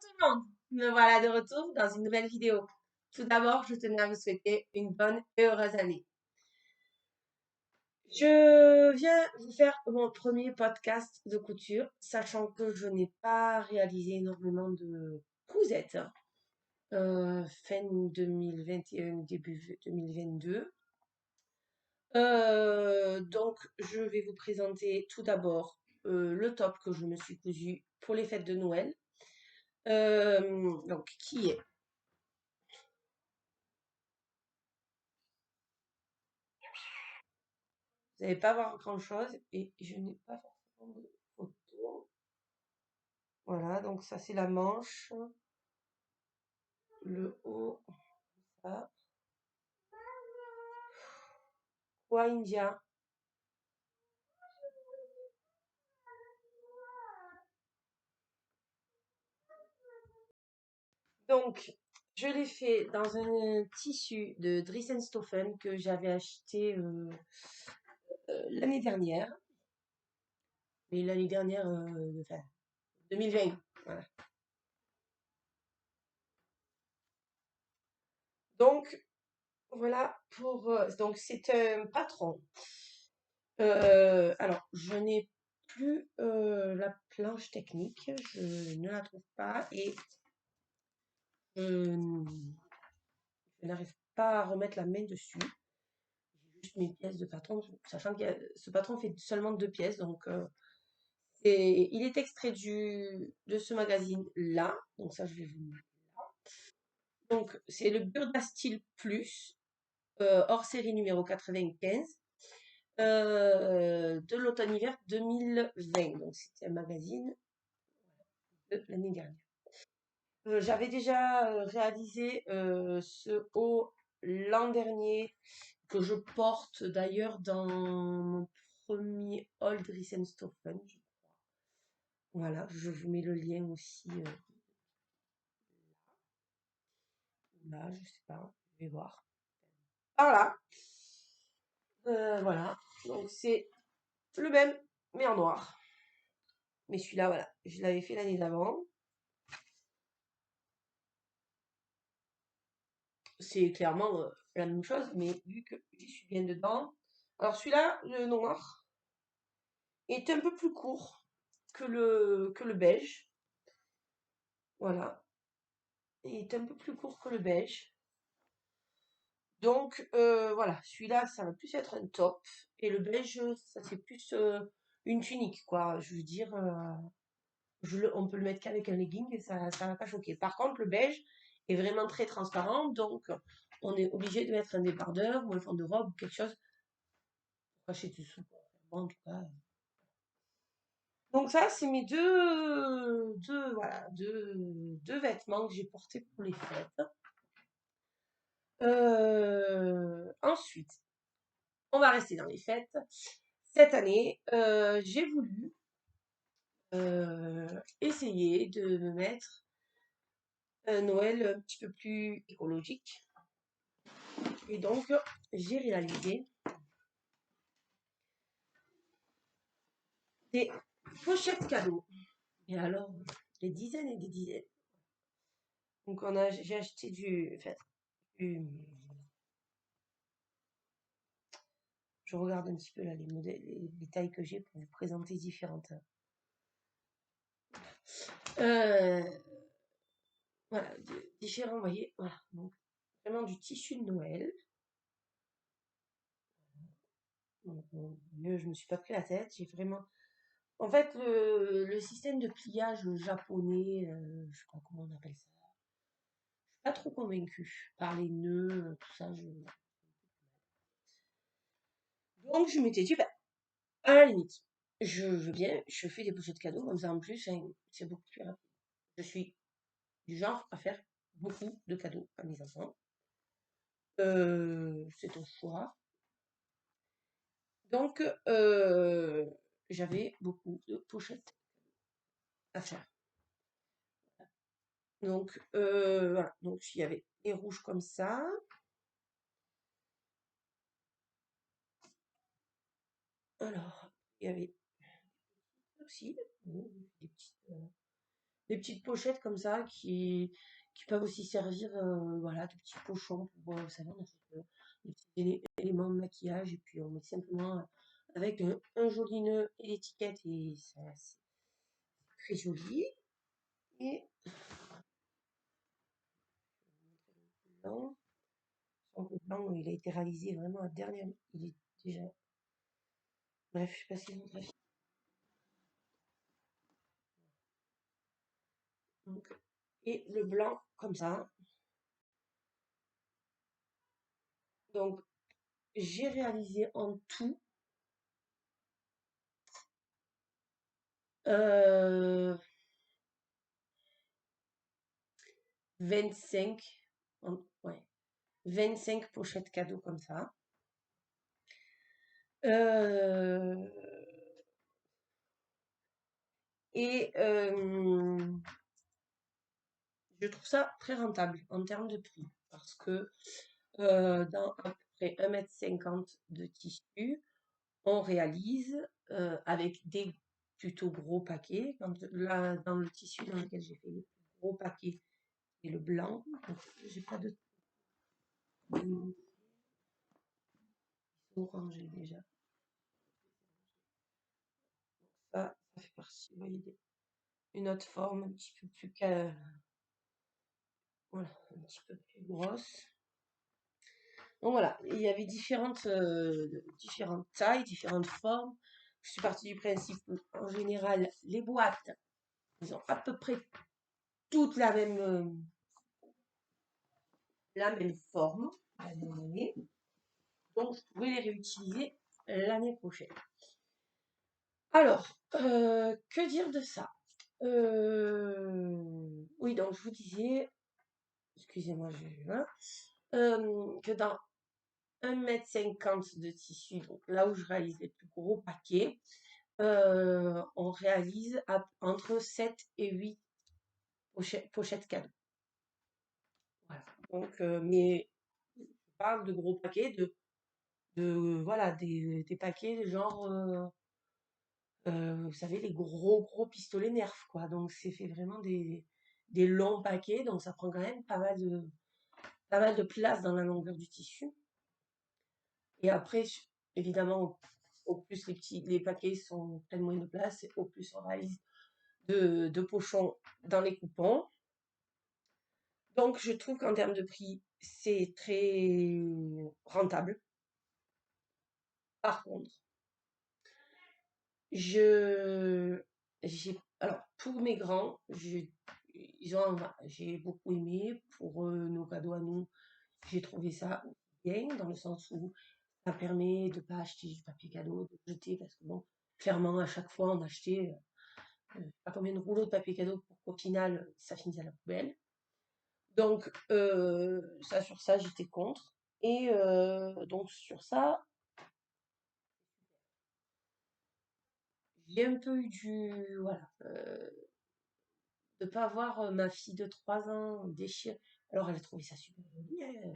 Tout le monde, me voilà de retour dans une nouvelle vidéo. Tout d'abord, je tenais à vous souhaiter une bonne et heureuse année. Je viens vous faire mon premier podcast de couture, sachant que je n'ai pas réalisé énormément de cousettes. Fin 2021, début 2022. Donc, je vais vous présenter tout d'abord le top que je me suis cousu pour les fêtes de Noël. Donc, qui est Vous n'allez pas voir grand-chose et je n'ai pas forcément de photos. Voilà, donc ça c'est la manche, le haut, ça. Quoi, India? Donc, je l'ai fait dans un tissu de Dressenstoffen que j'avais acheté l'année dernière. Mais l'année dernière, enfin, 2020. Voilà. Donc, voilà pour. Donc, c'est un patron. Alors, je n'ai plus la planche technique, je ne la trouve pas et je n'arrive pas à remettre la main dessus. J'ai juste mes pièces de patron, sachant que ce patron fait seulement deux pièces, donc il est extrait de ce magazine-là, donc ça je vais vous montrer. Donc c'est le Burda Style Plus, hors série numéro 95. De l'automne-hiver 2020. Donc, c'était un magazine de l'année dernière. J'avais déjà réalisé ce haut l'an dernier, que je porte d'ailleurs dans mon premier Old Risenstoffen, je crois. Voilà, je vous mets le lien aussi là, je sais pas, je vais voir. Voilà, voilà. Donc c'est le même, mais en noir. Mais celui-là, voilà, je l'avais fait l'année d'avant. C'est clairement la même chose, mais vu que j'y suis bien dedans. Alors celui-là, le noir, est un peu plus court que le beige. Voilà. Il est un peu plus court que le beige. Donc voilà, celui-là, ça va plus être un top. Et le beige, ça c'est plus une tunique, quoi. Je veux dire, on peut le mettre qu'avec un legging et ça va pas choquer. Par contre, le beige est vraiment très transparent, donc on est obligé de mettre un débardeur ou un fond de robe ou quelque chose pour cacher dessous. Moi, en tout cas. Donc ça, c'est mes deux vêtements que j'ai portés pour les fêtes. Ensuite, on va rester dans les fêtes. Cette année, j'ai voulu essayer de me mettre un Noël un petit peu plus écologique. Et donc, j'ai réalisé des pochettes cadeaux. Et alors, des dizaines et des dizaines. Donc, j'ai acheté du- je regarde un petit peu là les modèles, les tailles que j'ai pour vous présenter différentes. Euh, voilà, différents, vous voyez, voilà. Donc, vraiment du tissu de Noël. Donc, bon, mieux, je me suis pas pris la tête. J'ai vraiment. En fait, le système de pliage japonais, je sais pas comment on appelle ça. Je suis pas trop convaincue par les nœuds, tout ça. Donc, je m'étais dit, bah, à la limite, je veux bien, je fais des pochettes cadeaux, comme ça en plus, hein, c'est beaucoup plus rapide. Je suis du genre à faire beaucoup de cadeaux à mes enfants. C'est au choix. Donc, j'avais beaucoup de pochettes à faire. Donc, voilà. Donc, il y avait les rouges comme ça. Alors, il y avait aussi des petites. des petites pochettes comme ça qui peuvent aussi servir, voilà, de petits pochons pour, vous savez, on achète, des petits éléments de maquillage et puis on met simplement, avec un joli nœud et l'étiquette et ça c'est très joli et blanc. Son blanc, il a été réalisé vraiment à dernière il est déjà bref, je sais pas si vous bref. Donc et le blanc comme ça. Donc j'ai réalisé en tout, 25, ouais, 25 pochettes cadeaux comme ça. Euh, et je trouve ça très rentable en termes de prix parce que dans à peu près 1,50 m de tissu, on réalise avec des plutôt gros paquets. Là, dans le tissu dans lequel j'ai fait les plus gros paquets, c'est le blanc. Donc, j'ai pas de orangé déjà. Ça fait partie, vous voyez, une autre forme un petit peu plus voilà, un petit peu plus grosse. Donc voilà, il y avait différentes tailles, différentes formes. Je suis partie du principe que, en général, les boîtes, ils ont à peu près toutes la même forme, la même année. Donc, je pouvais les réutiliser l'année prochaine. Alors, que dire de ça? Oui, donc je vous disais, excusez-moi, voilà, que dans 1,50 m de tissu, donc là où je réalise les plus gros paquets, on réalise entre 7 et 8 pochettes cadeaux. Voilà. Donc, mais je parle de gros paquets, voilà, des paquets genre, vous savez, les gros pistolets Nerf, quoi. Donc, c'est fait vraiment des longs paquets, donc ça prend quand même pas mal de place dans la longueur du tissu. Et après, évidemment, au plus les paquets prennent moins de place, au plus on réalise de pochons dans les coupons. Donc, je trouve qu'en termes de prix, c'est très rentable. Par contre, je, alors, pour mes grands, j'ai beaucoup aimé. Pour nos cadeaux à nous, j'ai trouvé ça bien, dans le sens où ça permet de ne pas acheter du papier cadeau, de le jeter, parce que bon, clairement, à chaque fois, on achetait je sais pas combien de rouleaux de papier cadeau pour qu'au final, ça finisse à la poubelle. Donc, sur ça, j'étais contre. Et donc, sur ça, j'ai un peu eu voilà, de pas voir ma fille de 3 ans déchirer. Alors, elle a trouvé ça super joli, hein,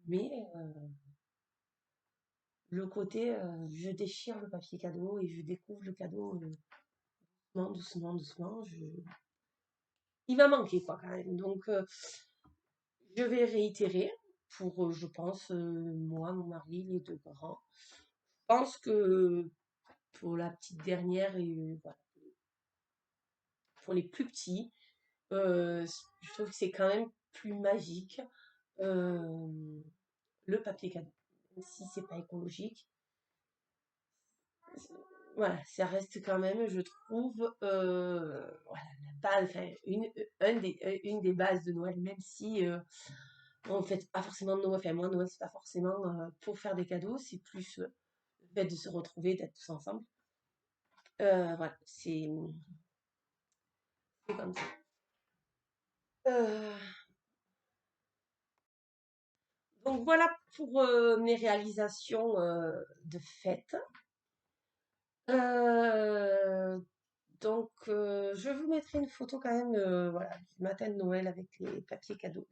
mais le côté, je déchire le papier cadeau et je découvre le cadeau doucement, doucement. Il va manquer, quoi, quand même. Donc, je vais réitérer pour, je pense, moi, mon mari, les deux grands. Je pense que pour la petite dernière et voilà, pour les plus petits, je trouve que c'est quand même plus magique le papier cadeau. Même si c'est pas écologique, voilà, ça reste quand même, je trouve, voilà, la base, enfin, une des bases de Noël, même si on ne fait pas forcément de Noël, enfin moi Noël c'est pas forcément pour faire des cadeaux, c'est plus le fait de se retrouver, d'être tous ensemble. Voilà, c'est comme ça. Euh, donc voilà pour mes réalisations de fête. Euh, donc je vous mettrai une photo quand même voilà, du matin de Noël avec les papiers cadeaux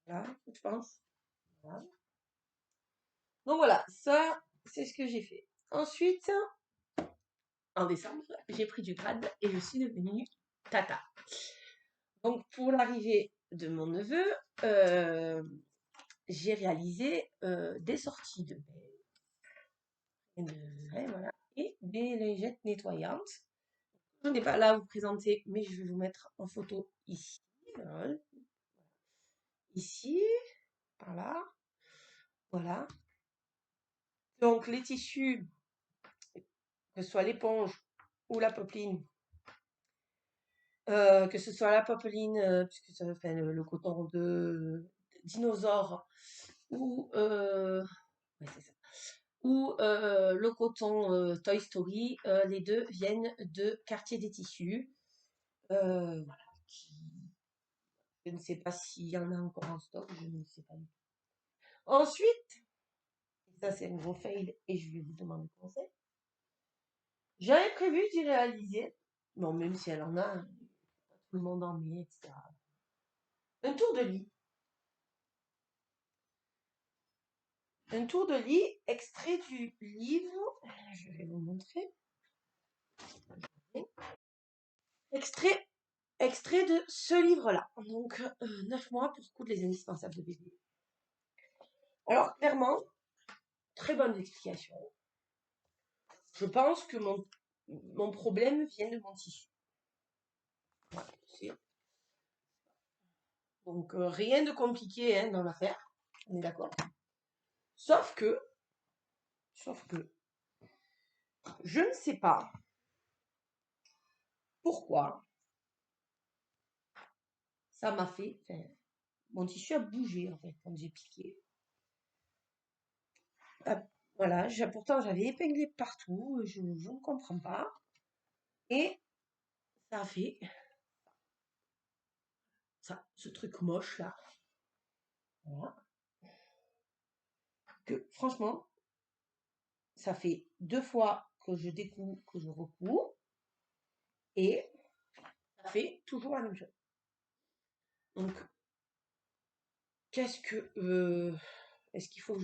là, je pense. Voilà. Donc voilà, ça c'est ce que j'ai fait. Ensuite, en décembre, j'ai pris du grade et je suis devenue tata. Donc, pour l'arrivée de mon neveu, j'ai réalisé des sorties de bain, voilà, et des lingettes nettoyantes. Je n'ai pas là à vous présenter, mais je vais vous mettre en photo ici. Voilà. Ici, par là, voilà. Donc, les tissus, que ce soit l'éponge ou la popeline, que ce soit la popeline, puisque ça fait le coton de dinosaure, ou, ouais, c'est ça. Ou le coton Toy Story, les deux viennent de Quartier des Tissus. Voilà. Je ne sais pas s'il y en a encore en stock, je ne sais pas du tout. Ensuite, ça c'est un gros fail et je vais vous demander conseil. J'avais prévu d'y réaliser, bon même si elle en a, tout le monde en met, etc. Un tour de lit. Un tour de lit extrait du livre, je vais vous montrer. Extrait, extrait de ce livre-là. Donc, 9 mois pour coudre les indispensables de bébé. Alors, clairement, très bonne explication. Je pense que mon problème vient de mon tissu. Voilà, donc, rien de compliqué hein, dans l'affaire. On est d'accord. Sauf que, je ne sais pas pourquoi ça m'a fait. Enfin, mon tissu a bougé en fait quand j'ai piqué. Ah, voilà, pourtant j'avais épinglé partout, je ne comprends pas. Et ça a fait ça, ce truc moche là. Voilà. Que franchement, ça fait 2 fois que je découds, que je recouds, et ça fait toujours la même chose. Donc, qu'est-ce que est-ce qu'il faut que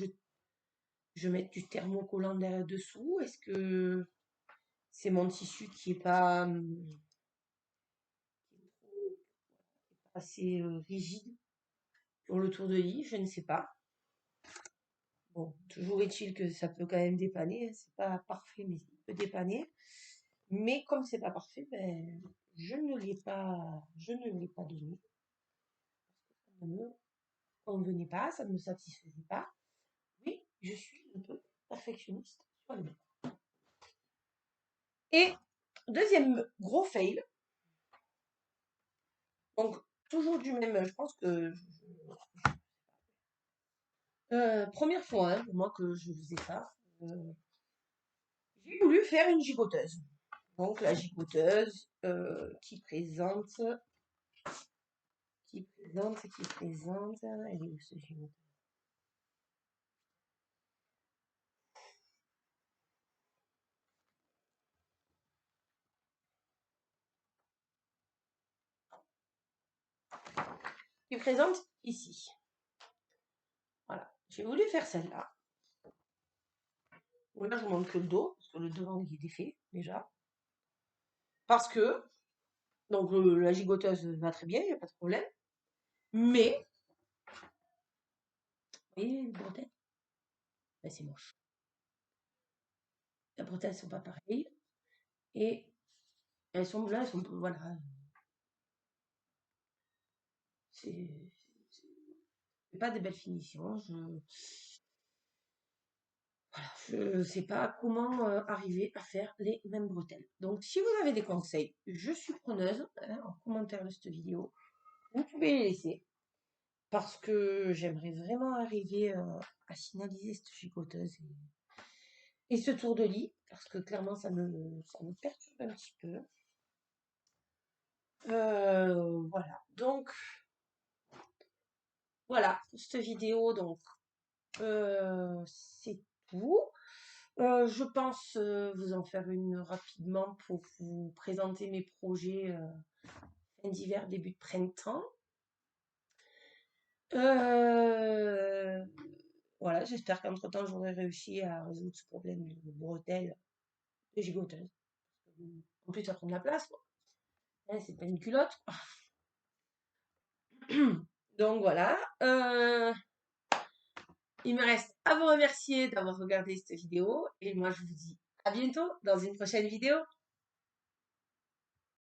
je mette du thermocollant derrière dessous? Est-ce que c'est mon tissu qui est pas assez rigide pour le tour de lit? Je ne sais pas. Bon, toujours est-il que ça peut quand même dépanner. Hein. C'est pas parfait, mais il peut dépanner. Mais comme c'est pas parfait, ben je ne l'ai pas donné. Ça ne me convenait pas, ça ne me satisfaisait pas. Oui, je suis un peu perfectionniste sur les mots. Et deuxième gros fail. Donc toujours du même, je pense que première fois hein, pour moi que je faisais ça. J'ai voulu faire une gigoteuse. Donc la gigoteuse qui présente, elle est où ce gigoteuse? Qui présente ici. Voilà, j'ai voulu faire celle-là. Bon, là je vous montre que le dos, parce que le devant il est défait déjà. Parce que, donc la gigoteuse va très bien, il n'y a pas de problème. Mais, vous voyez les bretelles? Ben, c'est moche. Les bretelles sont pas pareilles. Et elles sont là, elles sont, voilà. C'est pas des belles finitions. Je ne sais pas comment arriver à faire les mêmes bretelles. Donc, si vous avez des conseils, je suis preneuse hein, en commentaire de cette vidéo. Vous pouvez les laisser parce que j'aimerais vraiment arriver à finaliser cette chicoteuse et ce tour de lit parce que clairement ça me perturbe un petit peu. Voilà. Donc, voilà pour cette vidéo. Donc, c'est tout. Je pense vous en faire une rapidement pour vous présenter mes projets fin d'hiver, début de printemps. Voilà, j'espère qu'entre-temps j'aurai réussi à résoudre ce problème de bretelles de gigoteuse. En plus, ça prend de la place, quoi. Hein, c'est pas une culotte, quoi. Donc voilà. Il me reste à vous remercier d'avoir regardé cette vidéo. Et moi, je vous dis à bientôt dans une prochaine vidéo.